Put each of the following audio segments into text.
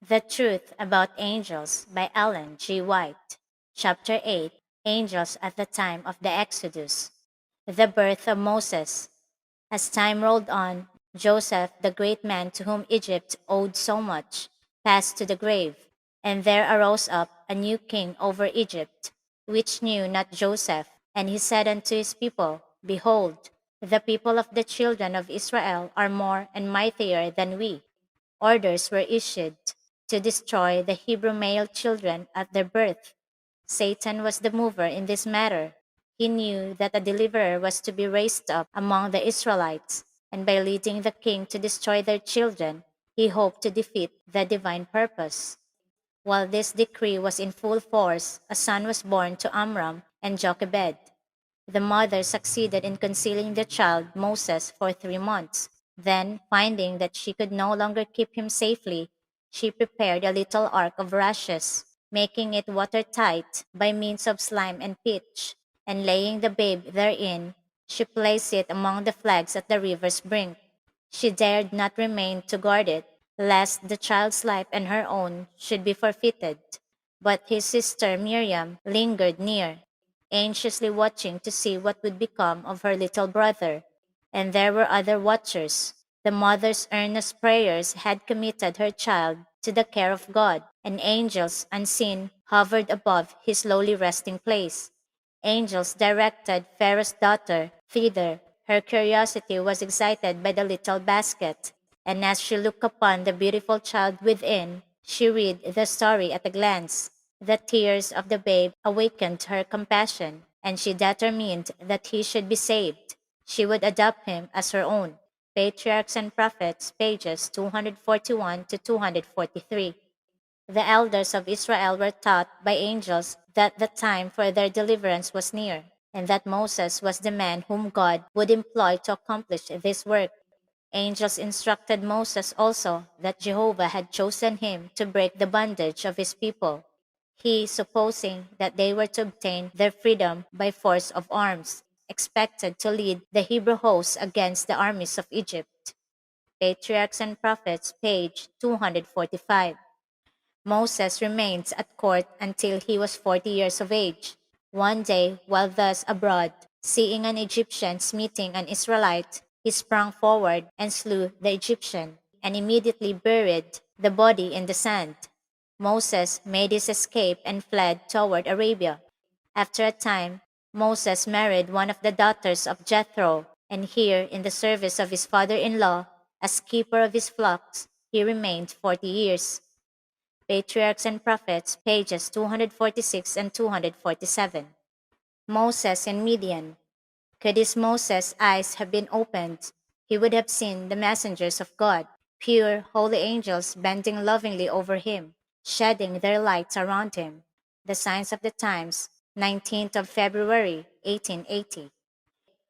The Truth About Angels by EllenGWhite. Chapter 8, Angels at the Time of the Exodus. The Birth of Moses. As time rolled on, Joseph, the great man to whom Egypt owed so much, passed to the grave, and there arose up a new king over Egypt, which knew not Joseph. And he said unto his people, Behold, the people of the children of Israel are more and mightier than we. Orders were issued to destroy the Hebrew male children at their birth. Satan was the mover in this matter. He knew that a deliverer was to be raised up among the Israelites, and by leading the king to destroy their children, he hoped to defeat the divine purpose. While this decree was in full force, a son was born to Amram and Jochebed. The mother succeeded in concealing the child, Moses, for 3 months. Then, finding that she could no longer keep him safely, she prepared a little ark of rushes, making it watertight by means of slime and pitch, and laying the babe therein, she placed it among the flags at the river's brink. She dared not remain to guard it, lest the child's life and her own should be forfeited. But his sister Miriam lingered near, anxiously watching to see what would become of her little brother. And there were other watchers. The mother's earnest prayers had committed her child to the care of God, and angels unseen hovered above his lowly resting place. Angels directed Pharaoh's daughter thither. Her curiosity was excited by the little basket, and as she looked upon the beautiful child within, she read the story at a glance. The tears of the babe awakened her compassion, and she determined that he should be saved. She would adopt him as her own. Patriarchs and Prophets, pages 241 to 243. The elders of Israel were taught by angels that the time for their deliverance was near, and that Moses was the man whom God would employ to accomplish this work. Angels instructed Moses also that Jehovah had chosen him to break the bondage of his people. He, supposing that they were to obtain their freedom by force of arms, expected to lead the Hebrew hosts against the armies of Egypt. Patriarchs and Prophets, page 245. Moses remained at court until he was 40 years of age. One day, while thus abroad, seeing an Egyptian smiting an Israelite, he sprang forward and slew the Egyptian, and immediately buried the body in the sand. Moses made his escape and fled toward Arabia. After a time, Moses married one of the daughters of Jethro, and here, in the service of his father in law, as keeper of his flocks, he remained 40 years. Patriarchs and Prophets, pages 246 and 247. Moses in Midian. Could his Moses' eyes have been opened, he would have seen the messengers of God, pure, holy angels bending lovingly over him, shedding their lights around him. The Signs of the Times, 19th of February, 1880.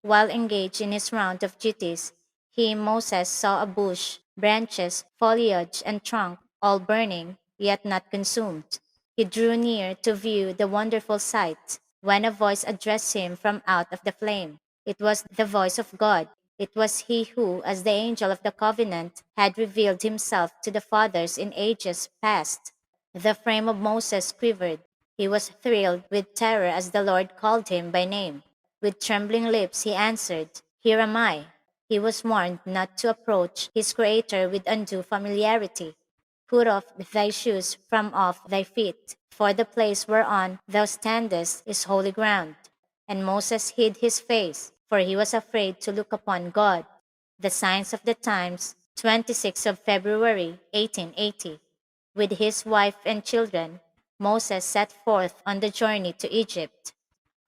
While engaged in his round of duties, he, Moses, saw a bush, branches, foliage, and trunk, all burning, yet not consumed. He drew near to view the wonderful sight, when a voice addressed him from out of the flame. It was the voice of God. It was he who, as the angel of the covenant, had revealed himself to the fathers in ages past. The frame of Moses quivered. He was thrilled with terror as the Lord called him by name. With trembling lips he answered, Here am I. He was warned not to approach his Creator with undue familiarity. Put off thy shoes from off thy feet, for the place whereon thou standest is holy ground. And Moses hid his face, for he was afraid to look upon God. The Signs of the Times, 26th of February, 1880. With his wife and children, Moses set forth on the journey to Egypt.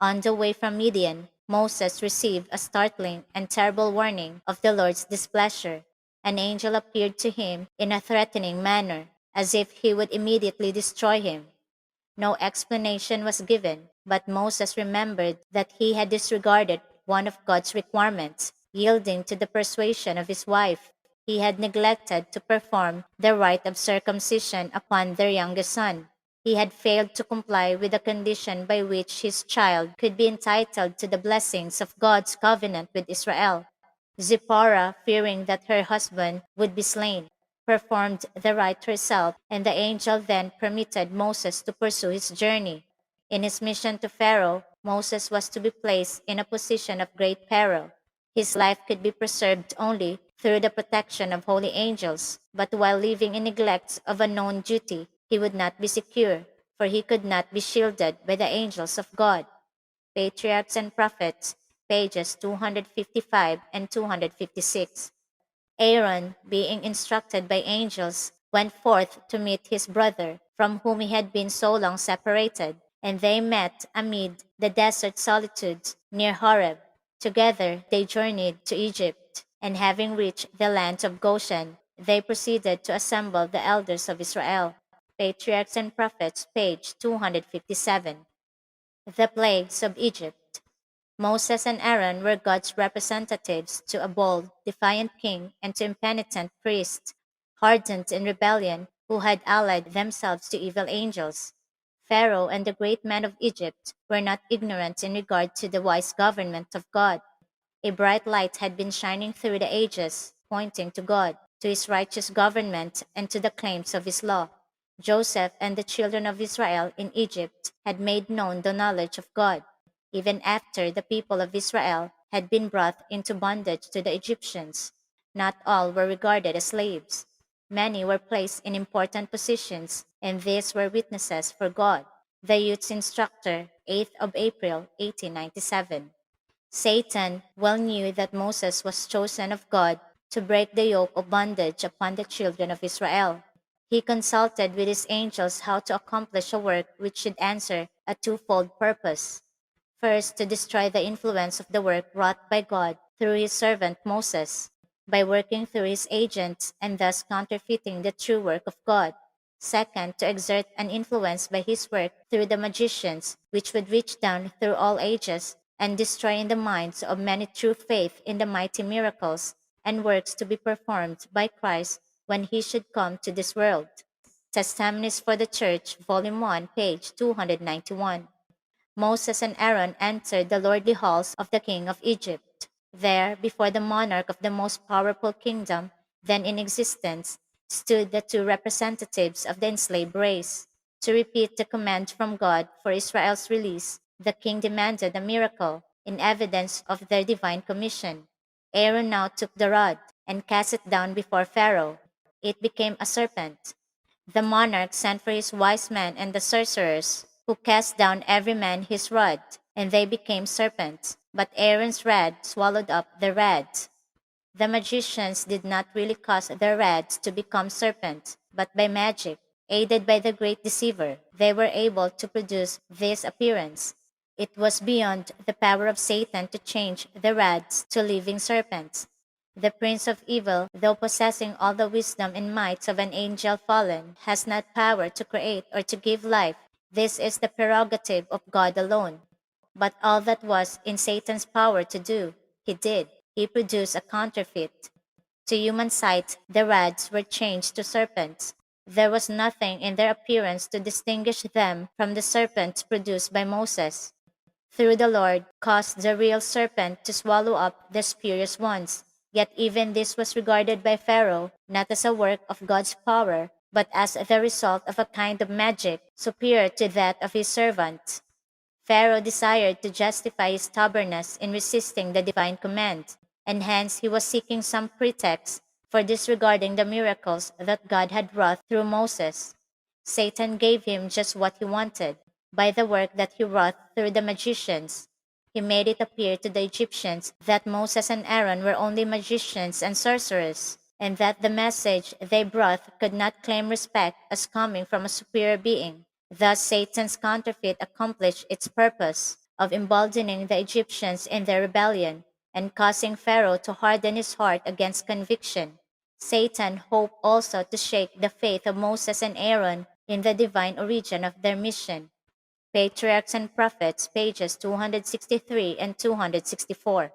On the way from Midian, Moses received a startling and terrible warning of the Lord's displeasure. An angel appeared to him in a threatening manner, as if he would immediately destroy him. No explanation was given, but Moses remembered that he had disregarded one of God's requirements, yielding to the persuasion of his wife. He had neglected to perform the rite of circumcision upon their youngest son. He had failed to comply with the condition by which his child could be entitled to the blessings of God's covenant with Israel. Zipporah, fearing that her husband would be slain, performed the rite herself, and the angel then permitted Moses to pursue his journey. In his mission to Pharaoh, Moses was to be placed in a position of great peril. His life could be preserved only through the protection of holy angels, but while living in neglect of a known duty, he would not be secure, for he could not be shielded by the angels of God. Patriarchs and Prophets, pages 255 and 256. Aaron, being instructed by angels, went forth to meet his brother, from whom he had been so long separated, and they met amid the desert solitudes near Horeb. Together they journeyed to Egypt, and having reached the land of Goshen, they proceeded to assemble the elders of Israel. Patriarchs and Prophets, page 257. The plagues of Egypt. Moses and Aaron were God's representatives to a bold, defiant king and to impenitent priests, hardened in rebellion, who had allied themselves to evil angels. Pharaoh and the great men of Egypt were not ignorant in regard to the wise government of God. A bright light had been shining through the ages, pointing to God, to his righteous government, and to the claims of his law. Joseph and the children of Israel in Egypt had made known the knowledge of God, even after the people of Israel had been brought into bondage to the Egyptians. Not all were regarded as slaves. Many were placed in important positions, and these were witnesses for God. The youth's instructor, 8th of April, 1897. Satan well knew that Moses was chosen of God to break the yoke of bondage upon the children of Israel. He consulted with his angels how to accomplish a work which should answer a twofold purpose. First, to destroy the influence of the work wrought by God through his servant Moses, by working through his agents and thus counterfeiting the true work of God. Second, to exert an influence by his work through the magicians, which would reach down through all ages and destroy in the minds of many true faith in the mighty miracles and works to be performed by Christ when he should come to this world. Testimonies for the Church, Volume 1, page 291. Moses and Aaron entered the lordly halls of the king of Egypt. There, before the monarch of the most powerful kingdom then in existence, stood the two representatives of the enslaved race. To repeat the command from God for Israel's release, the king demanded a miracle in evidence of their divine commission. Aaron now took the rod and cast it down before Pharaoh. It became a serpent. The monarch sent for his wise men and the sorcerers, who cast down every man his rod, and they became serpents. But Aaron's rod swallowed up the rods. The magicians did not really cause their rods to become serpents, but by magic, aided by the great deceiver, they were able to produce this appearance. It was beyond the power of Satan to change the rods to living serpents. The prince of evil, though possessing all the wisdom and might of an angel fallen, has not power to create or to give life. This is the prerogative of God alone. But all that was in Satan's power to do, he did. He produced a counterfeit. To human sight, the rods were changed to serpents. There was nothing in their appearance to distinguish them from the serpents produced by Moses. Through the Lord caused the real serpent to swallow up the spurious ones. Yet even this was regarded by Pharaoh not as a work of God's power, but as the result of a kind of magic superior to that of his servant. Pharaoh desired to justify his stubbornness in resisting the divine command, and hence he was seeking some pretext for disregarding the miracles that God had wrought through Moses. Satan gave him just what he wanted. By the work that he wrought through the magicians, he made it appear to the Egyptians that Moses and Aaron were only magicians and sorcerers, and that the message they brought could not claim respect as coming from a superior being. Thus Satan's counterfeit accomplished its purpose of emboldening the Egyptians in their rebellion and causing Pharaoh to harden his heart against conviction. Satan hoped also to shake the faith of Moses and Aaron in the divine origin of their mission. Patriarchs and Prophets, pages 263 and 264.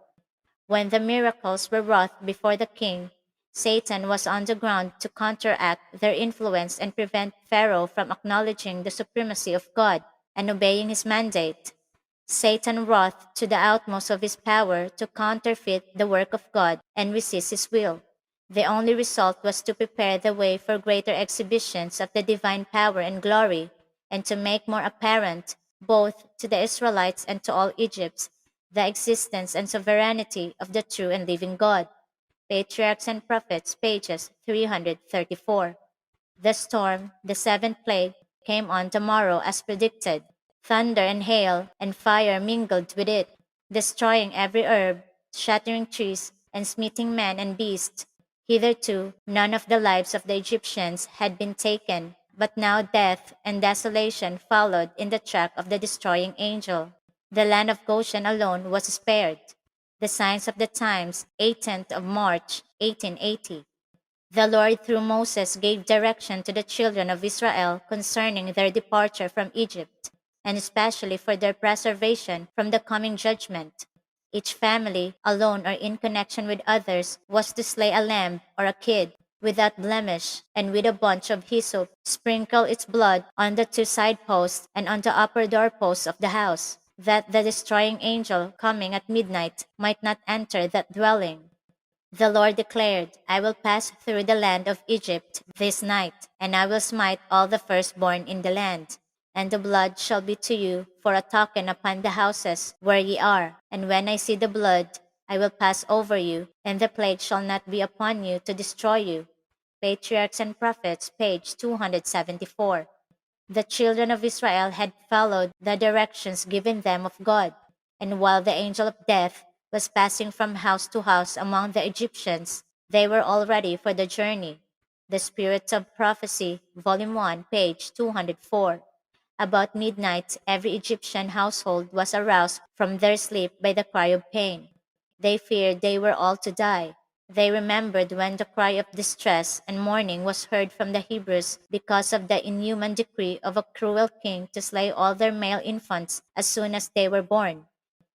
When the miracles were wrought before the king, Satan was on the ground to counteract their influence and prevent Pharaoh from acknowledging the supremacy of God and obeying his mandate. Satan wrought to the utmost of his power to counterfeit the work of God and resist his will. The only result was to prepare the way for greater exhibitions of the divine power and glory, and to make more apparent, both to the Israelites and to all Egypt, the existence and sovereignty of the true and living God. Patriarchs and Prophets, pages 334. The storm, the seventh plague, came on the morrow as predicted. Thunder and hail and fire mingled with it, destroying every herb, shattering trees, and smiting man and beast. Hitherto, none of the lives of the Egyptians had been taken, but now death and desolation followed in the track of the destroying angel. The land of Goshen alone was spared. The Signs of the Times, 18th of March, 1880. The Lord through Moses gave direction to the children of Israel concerning their departure from Egypt, and especially for their preservation from the coming judgment. Each family, alone or in connection with others, was to slay a lamb or a kid without blemish, and with a bunch of hyssop sprinkle its blood on the two side posts and on the upper doorposts of the house, that the destroying angel coming at midnight might not enter that dwelling. The Lord declared, I will pass through the land of Egypt this night, and I will smite all the firstborn in the land. And the blood shall be to you for a token upon the houses where ye are. And when I see the blood, I will pass over you, and the plague shall not be upon you to destroy you. Patriarchs and Prophets, page 274. The children of Israel had followed the directions given them of God, and while the angel of death was passing from house to house among the Egyptians, they were all ready for the journey. The Spirit of Prophecy, Volume 1, page 204. About midnight, every Egyptian household was aroused from their sleep by the cry of pain. They feared they were all to die. They remembered when the cry of distress and mourning was heard from the Hebrews because of the inhuman decree of a cruel king to slay all their male infants as soon as they were born.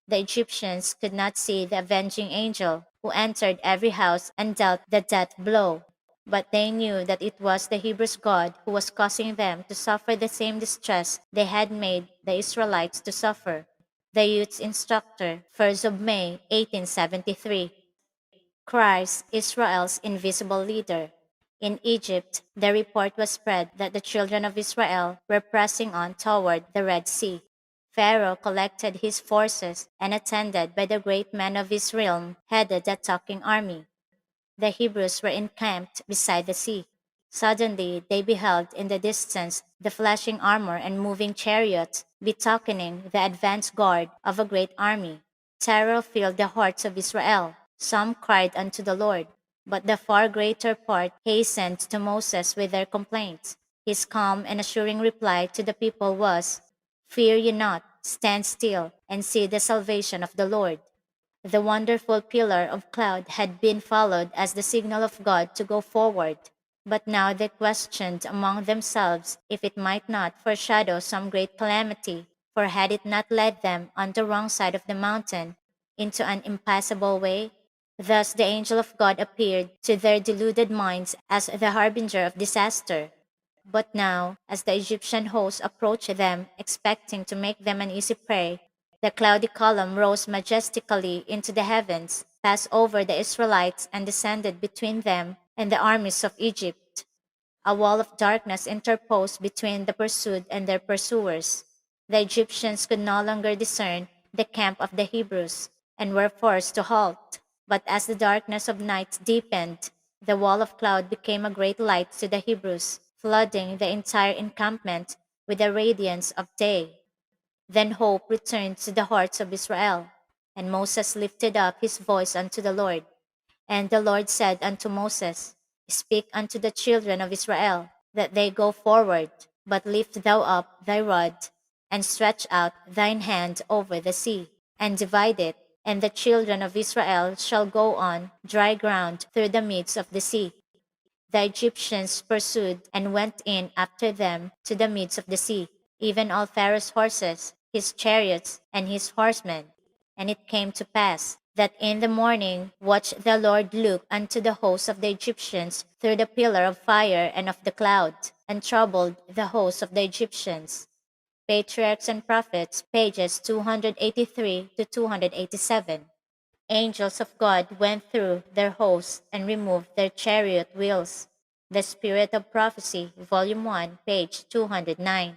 The Egyptians could not see the avenging angel who entered every house and dealt the death blow, but they knew that it was the Hebrews' God who was causing them to suffer the same distress they had made the Israelites to suffer. The Youth's Instructor, 1st of May, 1873. Christ, Israel's invisible leader. In Egypt, the report was spread that the children of Israel were pressing on toward the Red Sea. Pharaoh collected his forces and, attended by the great men of his realm, headed the attacking army. The Hebrews were encamped beside the sea. Suddenly they beheld in the distance the flashing armor and moving chariots, betokening the advance guard of a great army. Terror filled the hearts of Israel. Some cried unto the Lord, but the far greater part hastened to Moses with their complaints. His calm and assuring reply to the people was, Fear ye not, stand still, and see the salvation of the Lord. The wonderful pillar of cloud had been followed as the signal of God to go forward, but now they questioned among themselves if it might not foreshadow some great calamity, for had it not led them on the wrong side of the mountain into an impassable way? Thus the angel of God appeared to their deluded minds as the harbinger of disaster. But now, as the Egyptian host approached them, expecting to make them an easy prey, the cloudy column rose majestically into the heavens, passed over the Israelites, and descended between them and the armies of Egypt. A wall of darkness interposed between the pursued and their pursuers. The Egyptians could no longer discern the camp of the Hebrews, and were forced to halt. But as the darkness of night deepened, the wall of cloud became a great light to the Hebrews, flooding the entire encampment with the radiance of day. Then hope returned to the hearts of Israel, and Moses lifted up his voice unto the Lord. And the Lord said unto Moses, Speak unto the children of Israel, that they go forward, but lift thou up thy rod, and stretch out thine hand over the sea, and divide it, and the children of Israel shall go on dry ground through the midst of the sea. The Egyptians pursued and went in after them to the midst of the sea, even all Pharaoh's horses, his chariots, and his horsemen. And it came to pass that in the morning watched the Lord look unto the host of the Egyptians through the pillar of fire and of the cloud, and troubled the host of the Egyptians. Patriarchs and Prophets, pages 283 to 287. Angels of God went through their hosts and removed their chariot wheels. The Spirit of Prophecy, Volume 1, page 209.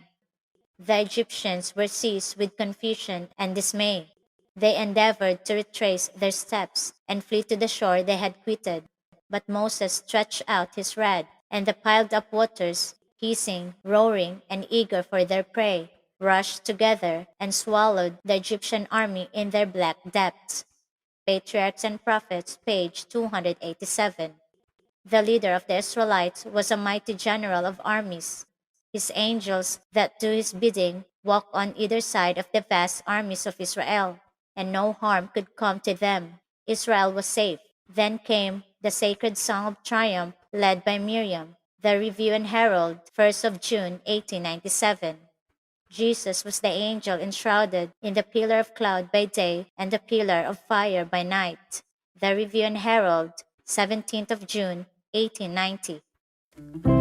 The Egyptians were seized with confusion and dismay. They endeavored to retrace their steps and flee to the shore they had quitted. But Moses stretched out his rod, and the piled up waters, hissing, roaring, and eager for their prey, rushed together and swallowed the Egyptian army in their black depths. Patriarchs and Prophets, page 287. The leader of the Israelites was a mighty general of armies. His angels that do his bidding walk on either side of the vast armies of Israel, and no harm could come to them. Israel was safe. Then came the sacred song of triumph led by Miriam, the Review and Herald, 1st of June 1897. Jesus was the angel enshrouded in the pillar of cloud by day and the pillar of fire by night. The Review and Herald, 17th of June, 1890.